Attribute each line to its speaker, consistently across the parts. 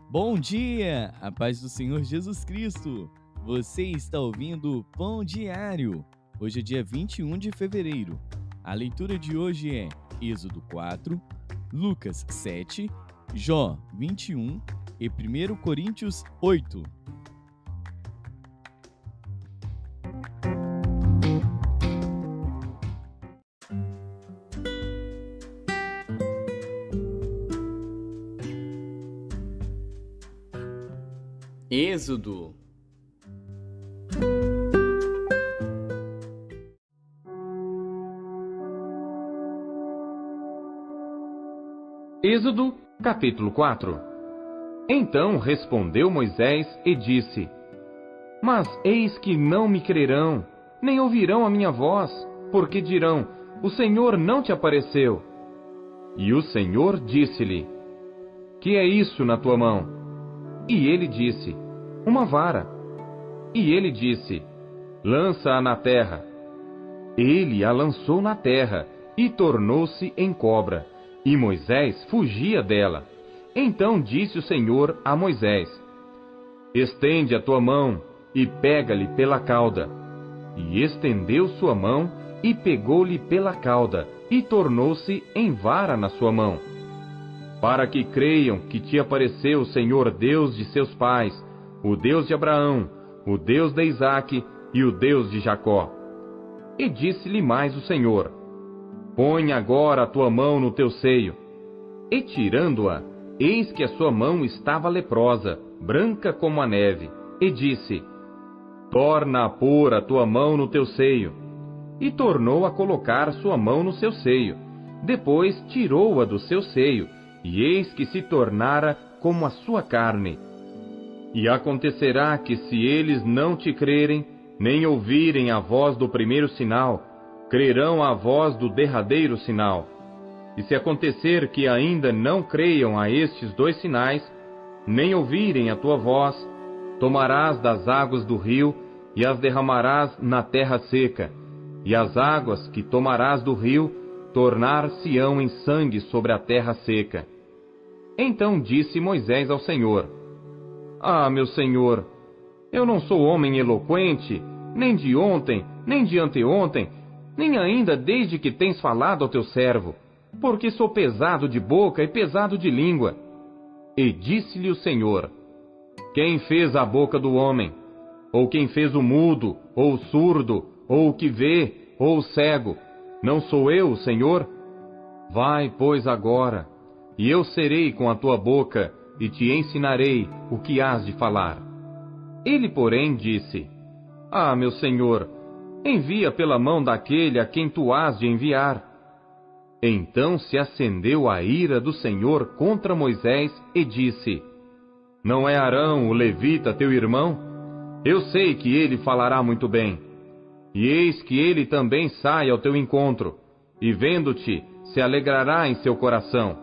Speaker 1: Bom dia, a paz do Senhor Jesus Cristo. Você está ouvindo o Pão Diário. Hoje é dia 21 de fevereiro. A leitura de hoje é Êxodo 4, Lucas 7, Jó 21 e 1 Coríntios 8. Êxodo.
Speaker 2: Êxodo, capítulo 4. Então respondeu Moisés e disse: Mas eis que não me crerão, nem ouvirão a minha voz, porque dirão: O Senhor não te apareceu. E o Senhor disse-lhe: Que é isso na tua mão? E ele disse: Uma vara. E ele disse: Lança-a na terra. Ele a lançou na terra, e tornou-se em cobra, e Moisés fugia dela. Então disse o Senhor a Moisés: Estende a tua mão, e pega-lhe pela cauda. E estendeu sua mão, e pegou-lhe pela cauda, e tornou-se em vara na sua mão. Para que creiam que te apareceu o Senhor Deus de seus pais, o Deus de Abraão, o Deus de Isaque e o Deus de Jacó. E disse-lhe mais o Senhor: Põe agora a tua mão no teu seio. E tirando-a, eis que a sua mão estava leprosa, branca como a neve. E disse: Torna a pôr a tua mão no teu seio. E tornou a colocar sua mão no seu seio. Depois tirou-a do seu seio, e eis que se tornara como a sua carne. E acontecerá que, se eles não te crerem, nem ouvirem a voz do primeiro sinal, crerão à voz do derradeiro sinal. E se acontecer que ainda não creiam a estes dois sinais, nem ouvirem a tua voz, tomarás das águas do rio e as derramarás na terra seca, e as águas que tomarás do rio tornar-se-ão em sangue sobre a terra seca. Então disse Moisés ao Senhor: Ah, meu Senhor, eu não sou homem eloquente, nem de ontem, nem de anteontem, nem ainda desde que tens falado ao teu servo, porque sou pesado de boca e pesado de língua. E disse-lhe o Senhor: Quem fez a boca do homem? Ou quem fez o mudo, ou o surdo, ou o que vê, ou o cego? Não sou eu, o Senhor? Vai, pois, agora, e eu serei com a tua boca, e te ensinarei o que hás de falar. Ele, porém, disse: Ah, meu Senhor, envia pela mão daquele a quem tu hás de enviar. Então se acendeu a ira do Senhor contra Moisés e disse: Não é Arão, o levita, teu irmão? Eu sei que ele falará muito bem. E eis que ele também sai ao teu encontro, e vendo-te, se alegrará em seu coração.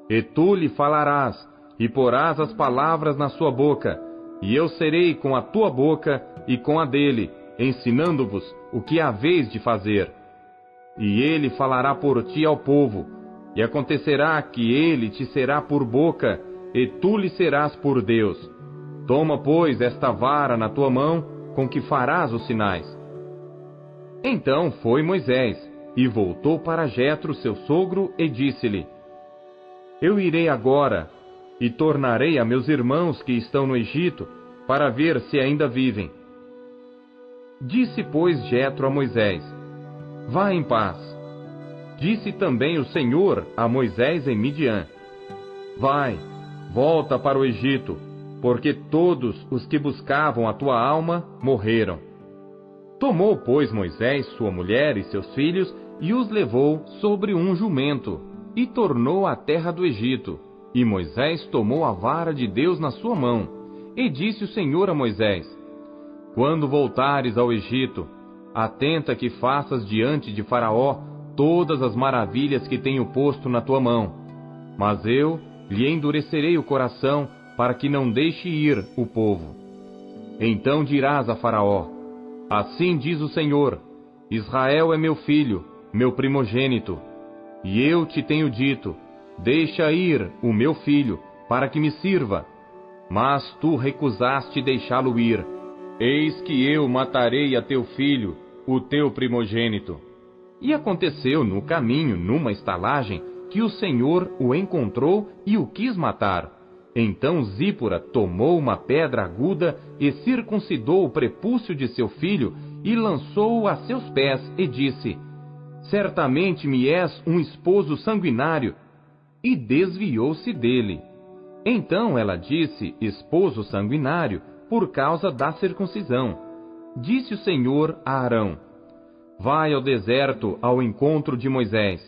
Speaker 2: E tu lhe falarás, e porás as palavras na sua boca, e eu serei com a tua boca e com a dele, ensinando-vos o que haveis de fazer. E ele falará por ti ao povo, e acontecerá que ele te será por boca, e tu lhe serás por Deus. Toma, pois, esta vara na tua mão, com que farás os sinais. Então foi Moisés, e voltou para Jetro, seu sogro, e disse-lhe: Eu irei agora, e tornarei a meus irmãos que estão no Egito, para ver se ainda vivem. Disse, pois, Jetro a Moisés: Vá em paz. Disse também o Senhor a Moisés em Midian: Vai, volta para o Egito, porque todos os que buscavam a tua alma morreram. Tomou, pois, Moisés sua mulher e seus filhos, e os levou sobre um jumento, e tornou à terra do Egito. E Moisés tomou a vara de Deus na sua mão. E disse o Senhor a Moisés: Quando voltares ao Egito, atenta que faças diante de Faraó todas as maravilhas que tenho posto na tua mão. Mas eu lhe endurecerei o coração, para que não deixe ir o povo. Então dirás a Faraó: Assim diz o Senhor: Israel é meu filho, meu primogênito. E eu te tenho dito: deixa ir o meu filho, para que me sirva. Mas tu recusaste deixá-lo ir. Eis que eu matarei a teu filho, o teu primogênito. E aconteceu no caminho, numa estalagem, que o Senhor o encontrou e o quis matar. Então Zípora tomou uma pedra aguda e circuncidou o prepúcio de seu filho e lançou-o a seus pés e disse: Certamente me és um esposo sanguinário. E desviou-se dele. Então ela disse esposo sanguinário por causa da circuncisão. Disse o Senhor a Arão: Vai ao deserto ao encontro de Moisés.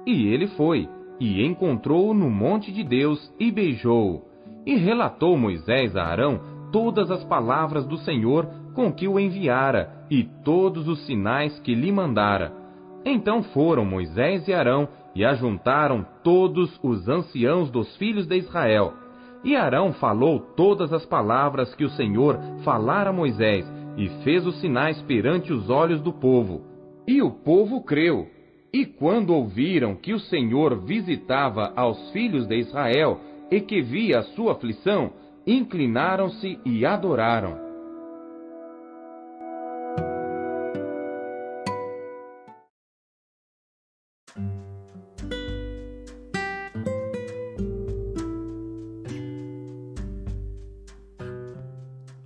Speaker 2: E ele foi, e encontrou-o no monte de Deus, e beijou-o. E relatou Moisés a Arão todas as palavras do Senhor com que o enviara, e todos os sinais que lhe mandara. Então foram Moisés e Arão, e ajuntaram todos os anciãos dos filhos de Israel. E Arão falou todas as palavras que o Senhor falara a Moisés, e fez os sinais perante os olhos do povo. E o povo creu. E quando ouviram que o Senhor visitava aos filhos de Israel, e que via a sua aflição, inclinaram-se e adoraram.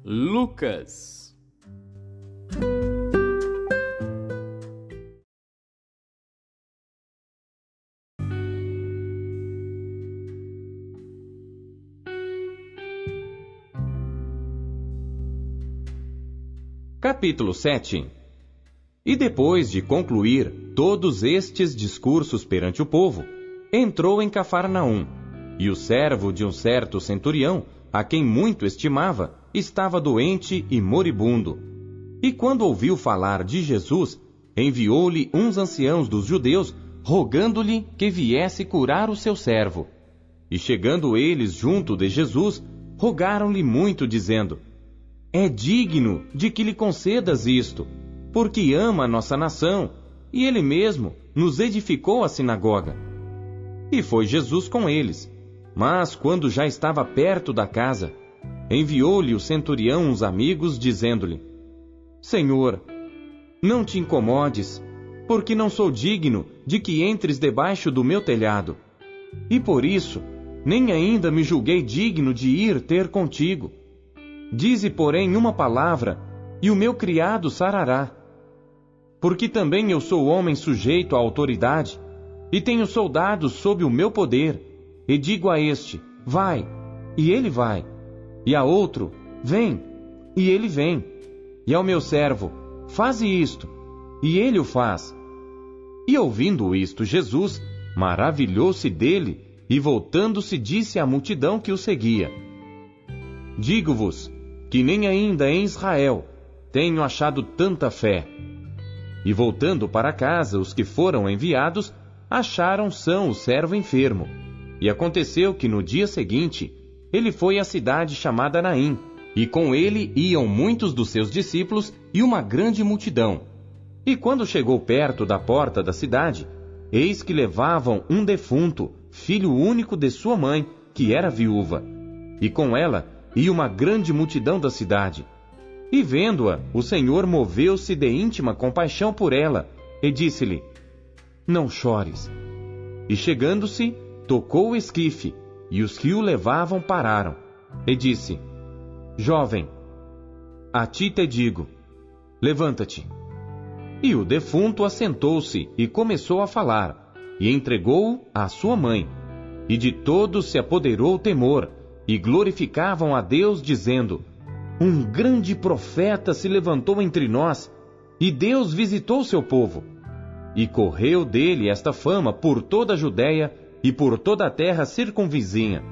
Speaker 1: Lucas.
Speaker 2: Capítulo 7. E depois de concluir todos estes discursos perante o povo, entrou em Cafarnaum, e o servo de um certo centurião, a quem muito estimava, estava doente e moribundo. E quando ouviu falar de Jesus, enviou-lhe uns anciãos dos judeus, rogando-lhe que viesse curar o seu servo. E chegando eles junto de Jesus, rogaram-lhe muito, dizendo: É digno de que lhe concedas isto, porque ama a nossa nação, e ele mesmo nos edificou a sinagoga. E foi Jesus com eles. Mas quando já estava perto da casa, enviou-lhe o centurião uns amigos, dizendo-lhe: Senhor, não te incomodes, porque não sou digno de que entres debaixo do meu telhado. E por isso, nem ainda me julguei digno de ir ter contigo. Dize, porém, uma palavra, e o meu criado sarará. Porque também eu sou homem sujeito à autoridade, e tenho soldados sob o meu poder, e digo a este: vai, e ele vai, e a outro: vem, e ele vem, e ao meu servo: faze isto, e ele o faz. E ouvindo isto, Jesus maravilhou-se dele, e voltando-se disse à multidão que o seguia: Digo-vos que nem ainda em Israel tenho achado tanta fé. E voltando para casa, os que foram enviados acharam são o servo enfermo. E aconteceu que no dia seguinte ele foi à cidade chamada Naim, e com ele iam muitos dos seus discípulos e uma grande multidão. E quando chegou perto da porta da cidade, eis que levavam um defunto, filho único de sua mãe, que era viúva. E com ela ia uma grande multidão da cidade. E vendo-a, o Senhor moveu-se de íntima compaixão por ela, e disse-lhe: Não chores. E chegando-se, tocou o esquife, e os que o levavam pararam. E disse: Jovem, a ti te digo, levanta-te. E o defunto assentou-se e começou a falar, e entregou-o à sua mãe. E de todos se apoderou o temor, e glorificavam a Deus, dizendo: Um grande profeta se levantou entre nós, e Deus visitou seu povo. E correu dele esta fama por toda a Judéia e por toda a terra circunvizinha.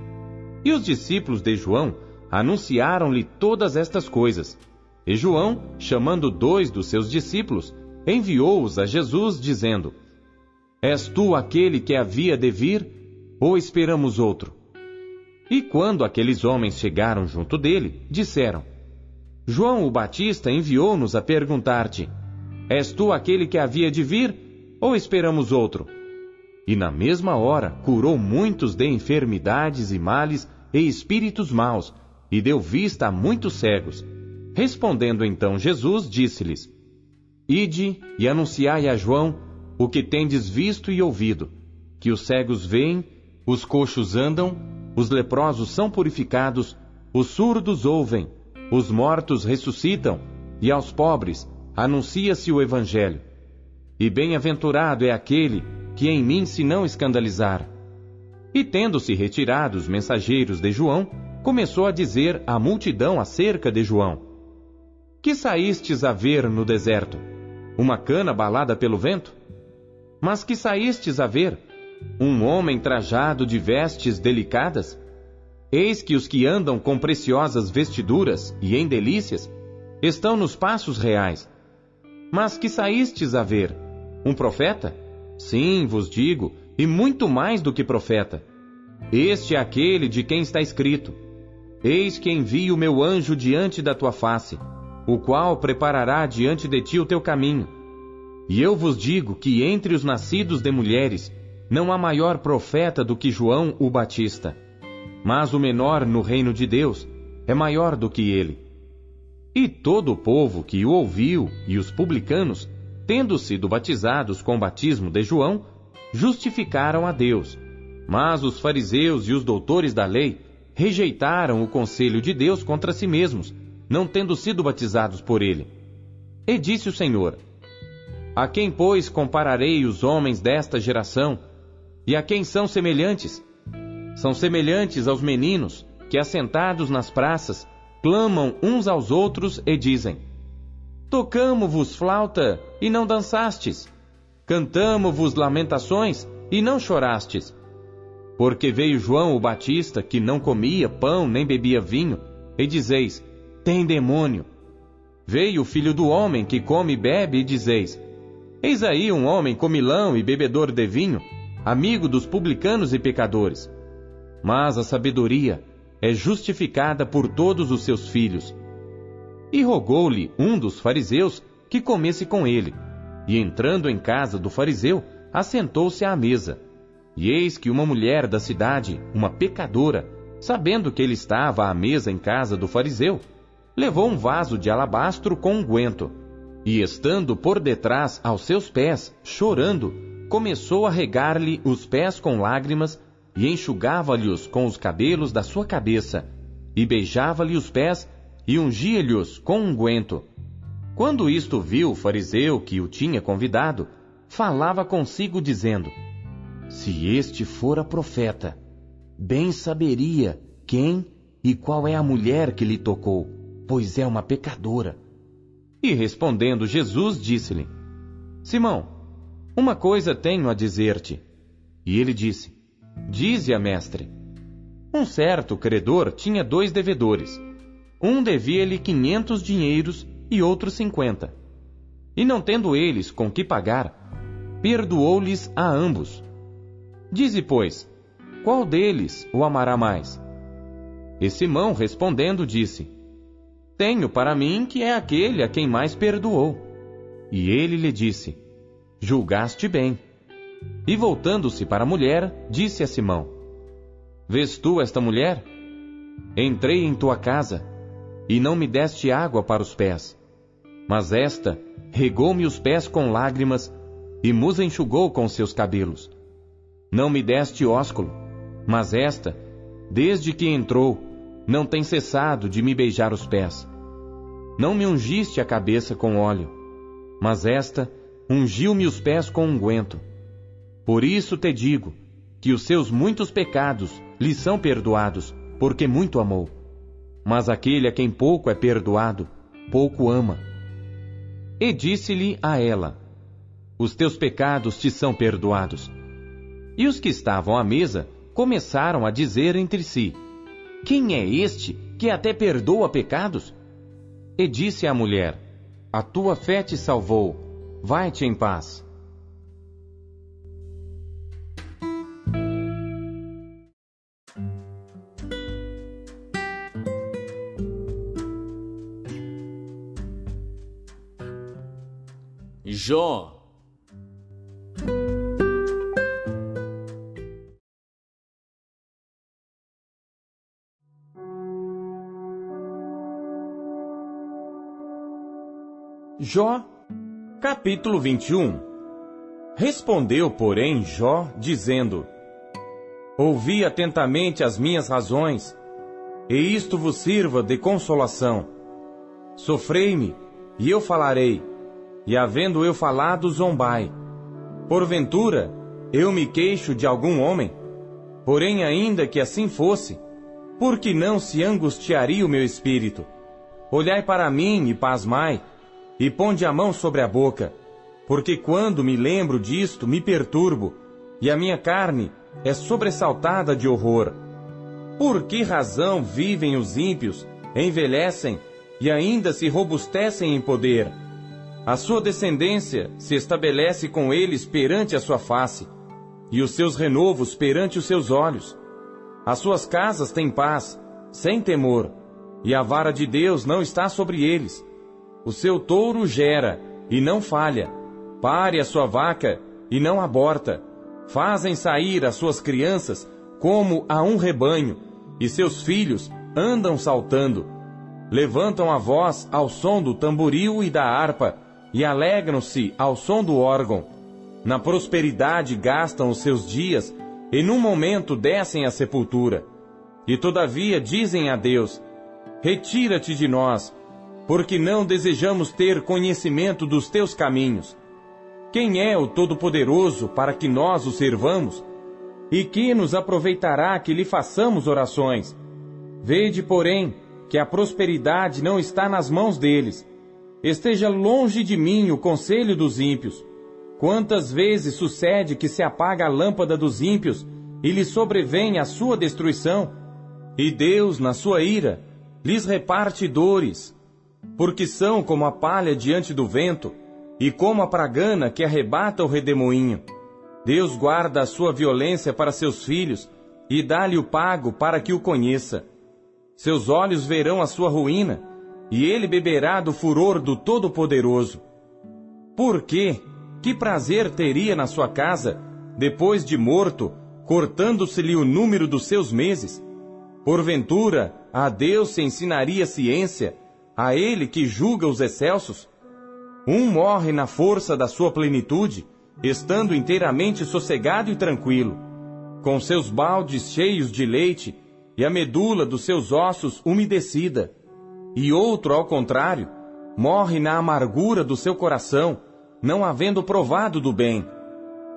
Speaker 2: E os discípulos de João anunciaram-lhe todas estas coisas. E João, chamando 2 dos seus discípulos, enviou-os a Jesus, dizendo: És tu aquele que havia de vir, ou esperamos outro? E quando aqueles homens chegaram junto dele, disseram: João o Batista enviou-nos a perguntar-te: És tu aquele que havia de vir, ou esperamos outro? E na mesma hora curou muitos de enfermidades e males, e espíritos maus, e deu vista a muitos cegos. Respondendo então Jesus, disse-lhes: Ide e anunciai a João o que tendes visto e ouvido, que os cegos veem, os coxos andam, os leprosos são purificados, os surdos ouvem, os mortos ressuscitam, e aos pobres anuncia-se o Evangelho. E bem-aventurado é aquele que em mim se não escandalizar. E tendo-se retirado os mensageiros de João, começou a dizer à multidão acerca de João: Que saístes a ver no deserto? Uma cana abalada pelo vento? Mas que saístes a ver? Um homem trajado de vestes delicadas? Eis que os que andam com preciosas vestiduras e em delícias estão nos passos reais. Mas que saístes a ver? Um profeta? Sim, vos digo, e muito mais do que profeta. Este é aquele de quem está escrito: Eis que envio o meu anjo diante da tua face, o qual preparará diante de ti o teu caminho. E eu vos digo que entre os nascidos de mulheres não há maior profeta do que João o Batista. Mas o menor no reino de Deus é maior do que ele. E todo o povo que o ouviu e os publicanos, tendo sido batizados com o batismo de João, justificaram a Deus. Mas os fariseus e os doutores da lei rejeitaram o conselho de Deus contra si mesmos, não tendo sido batizados por ele. E disse o Senhor: A quem, pois, compararei os homens desta geração? E a quem são semelhantes? São semelhantes aos meninos que, assentados nas praças, clamam uns aos outros e dizem: Tocamo-vos flauta e não dançastes, cantamo-vos lamentações e não chorastes. Porque veio João o Batista, que não comia pão nem bebia vinho, e dizeis: Tem demônio. Veio o Filho do Homem, que come e bebe, e dizeis: Eis aí um homem comilão e bebedor de vinho, amigo dos publicanos e pecadores. Mas a sabedoria é justificada por todos os seus filhos. E rogou-lhe um dos fariseus que comesse com ele. E entrando em casa do fariseu, assentou-se à mesa. E eis que uma mulher da cidade, uma pecadora, sabendo que ele estava à mesa em casa do fariseu, levou um vaso de alabastro com unguento, e estando por detrás aos seus pés, chorando, começou a regar-lhe os pés com lágrimas, e enxugava-lhes com os cabelos da sua cabeça, e beijava-lhe os pés, e ungia-lhes com unguento. Quando isto viu o fariseu que o tinha convidado, falava consigo dizendo: Se este fora profeta, bem saberia quem e qual é a mulher que lhe tocou, pois é uma pecadora. E respondendo Jesus, disse-lhe: Simão, uma coisa tenho a dizer-te. E ele disse: Dize-a, mestre. Um certo credor tinha 2 devedores. Um devia-lhe 500 dinheiros e outro 50. E não tendo eles com que pagar, perdoou-lhes a ambos. Dize, pois, qual deles o amará mais? E Simão, respondendo, disse: Tenho para mim que é aquele a quem mais perdoou. E ele lhe disse: Julgaste bem. E voltando-se para a mulher, disse a Simão: Vês tu esta mulher? Entrei em tua casa, e não me deste água para os pés. Mas esta regou-me os pés com lágrimas, e mos enxugou com seus cabelos. Não me deste ósculo, mas esta, desde que entrou, não tem cessado de me beijar os pés. Não me ungiste a cabeça com óleo, mas esta ungiu-me os pés com unguento. Por isso te digo que os seus muitos pecados lhe são perdoados, porque muito amou. Mas aquele a quem pouco é perdoado, pouco ama. E disse-lhe a ela: Os teus pecados te são perdoados. E os que estavam à mesa começaram a dizer entre si: Quem é este que até perdoa pecados? E disse à mulher: A tua fé te salvou. Vai-te em paz.
Speaker 1: Jó
Speaker 2: Jó, capítulo 21. Respondeu, porém, Jó, dizendo: Ouvi atentamente as minhas razões, e isto vos sirva de consolação. Sofrei-me, e eu falarei, e havendo eu falado, zombai. Porventura, eu me queixo de algum homem? Porém, ainda que assim fosse, por que não se angustiaria o meu espírito? Olhai para mim e pasmai, e ponde a mão sobre a boca, porque quando me lembro disto, me perturbo, e a minha carne é sobressaltada de horror. Por que razão vivem os ímpios, envelhecem, e ainda se robustecem em poder? A sua descendência se estabelece com eles perante a sua face, e os seus renovos perante os seus olhos. As suas casas têm paz, sem temor, e a vara de Deus não está sobre eles. O seu touro gera, e não falha. Pare a sua vaca, e não aborta. Fazem sair as suas crianças como a um rebanho, e seus filhos andam saltando. Levantam a voz ao som do tamboril e da harpa, e alegram-se ao som do órgão. Na prosperidade gastam os seus dias, e num momento descem à sepultura. E todavia dizem a Deus: Retira-te de nós, porque não desejamos ter conhecimento dos teus caminhos. Quem é o Todo-Poderoso para que nós o servamos? E que nos aproveitará que lhe façamos orações? Vede, porém, que a prosperidade não está nas mãos deles. Esteja longe de mim o conselho dos ímpios. Quantas vezes sucede que se apaga a lâmpada dos ímpios e lhes sobrevém a sua destruição? E Deus, na sua ira, lhes reparte dores, porque são como a palha diante do vento, e como a pragana que arrebata o redemoinho. Deus guarda a sua violência para seus filhos, e dá-lhe o pago para que o conheça. Seus olhos verão a sua ruína, e ele beberá do furor do Todo-Poderoso. Por quê? Que prazer teria na sua casa, depois de morto, cortando-se-lhe o número dos seus meses? Porventura, a Deus se ensinaria ciência, a ele que julga os excelsos? Um morre na força da sua plenitude, estando inteiramente sossegado e tranquilo, com seus baldes cheios de leite e a medula dos seus ossos umedecida. E outro, ao contrário, morre na amargura do seu coração, não havendo provado do bem.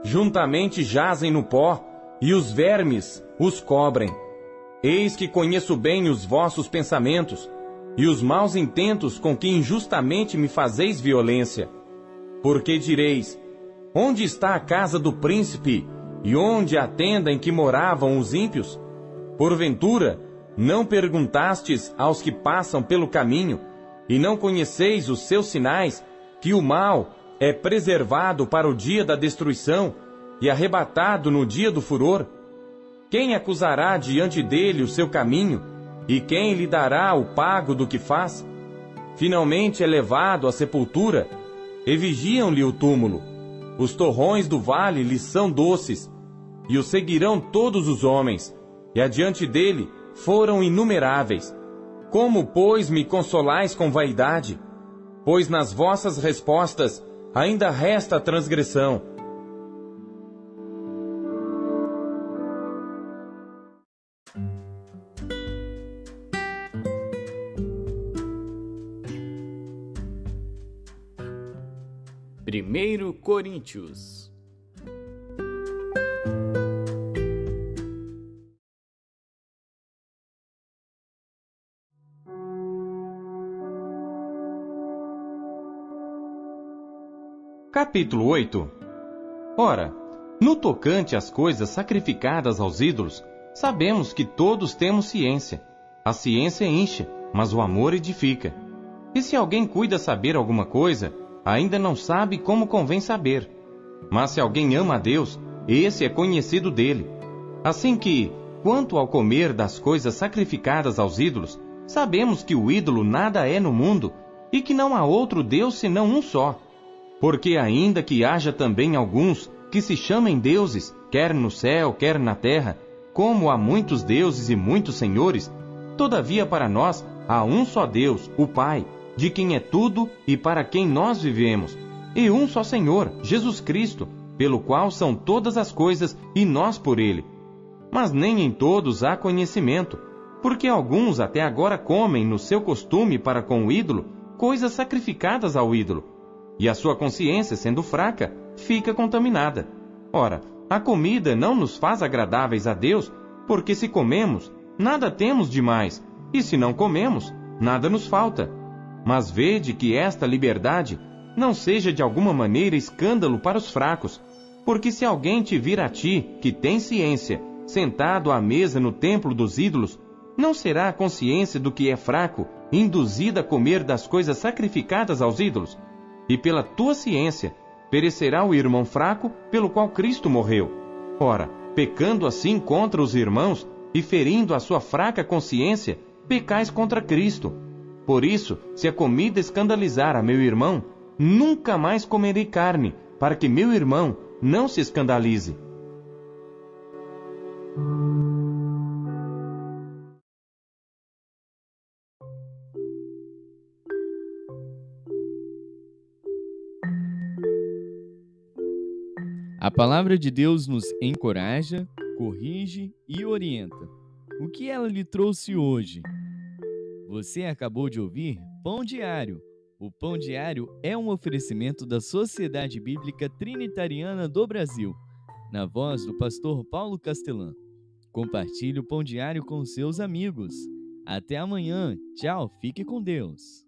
Speaker 2: Juntamente jazem no pó, e os vermes os cobrem. Eis que conheço bem os vossos pensamentos, e os maus intentos com que injustamente me fazeis violência. Porque direis: onde está a casa do príncipe, e onde a tenda em que moravam os ímpios? Porventura, não perguntastes aos que passam pelo caminho, e não conheceis os seus sinais, que o mal é preservado para o dia da destruição, e arrebatado no dia do furor? Quem acusará diante dele o seu caminho, e quem lhe dará o pago do que faz? Finalmente é levado à sepultura, e vigiam-lhe o túmulo. Os torrões do vale lhes são doces, e o seguirão todos os homens, e adiante dele foram inumeráveis. Como, pois, me consolais com vaidade? Pois nas vossas respostas ainda resta a transgressão.
Speaker 1: Primeiro Coríntios.
Speaker 2: Capítulo 8. Ora, no tocante às coisas sacrificadas aos ídolos, sabemos que todos temos ciência. A ciência enche, mas o amor edifica. E se alguém cuida saber alguma coisa, ainda não sabe como convém saber. Mas se alguém ama a Deus, esse é conhecido dele. Assim que, quanto ao comer das coisas sacrificadas aos ídolos, sabemos que o ídolo nada é no mundo, e que não há outro Deus senão um só. Porque ainda que haja também alguns que se chamem deuses, quer no céu, quer na terra, como há muitos deuses e muitos senhores, todavia para nós há um só Deus, o Pai, de quem é tudo e para quem nós vivemos, e um só Senhor, Jesus Cristo, pelo qual são todas as coisas e nós por Ele. Mas nem em todos há conhecimento, porque alguns até agora comem no seu costume para com o ídolo coisas sacrificadas ao ídolo, e a sua consciência, sendo fraca, fica contaminada. Ora, a comida não nos faz agradáveis a Deus, porque se comemos, nada temos de mais, e se não comemos, nada nos falta. Mas vede que esta liberdade não seja de alguma maneira escândalo para os fracos, porque se alguém te vir a ti, que tem ciência, sentado à mesa no templo dos ídolos, não será a consciência do que é fraco induzida a comer das coisas sacrificadas aos ídolos? E pela tua ciência, perecerá o irmão fraco pelo qual Cristo morreu. Ora, pecando assim contra os irmãos e ferindo a sua fraca consciência, pecais contra Cristo. Por isso, se a comida escandalizar a meu irmão, nunca mais comerei carne, para que meu irmão não se escandalize.
Speaker 1: A palavra de Deus nos encoraja, corrige e orienta. O que ela lhe trouxe hoje? Você acabou de ouvir Pão Diário. O Pão Diário é um oferecimento da Sociedade Bíblica Trinitariana do Brasil, na voz do pastor Paulo Castelã. Compartilhe o Pão Diário com seus amigos. Até amanhã. Tchau, fique com Deus.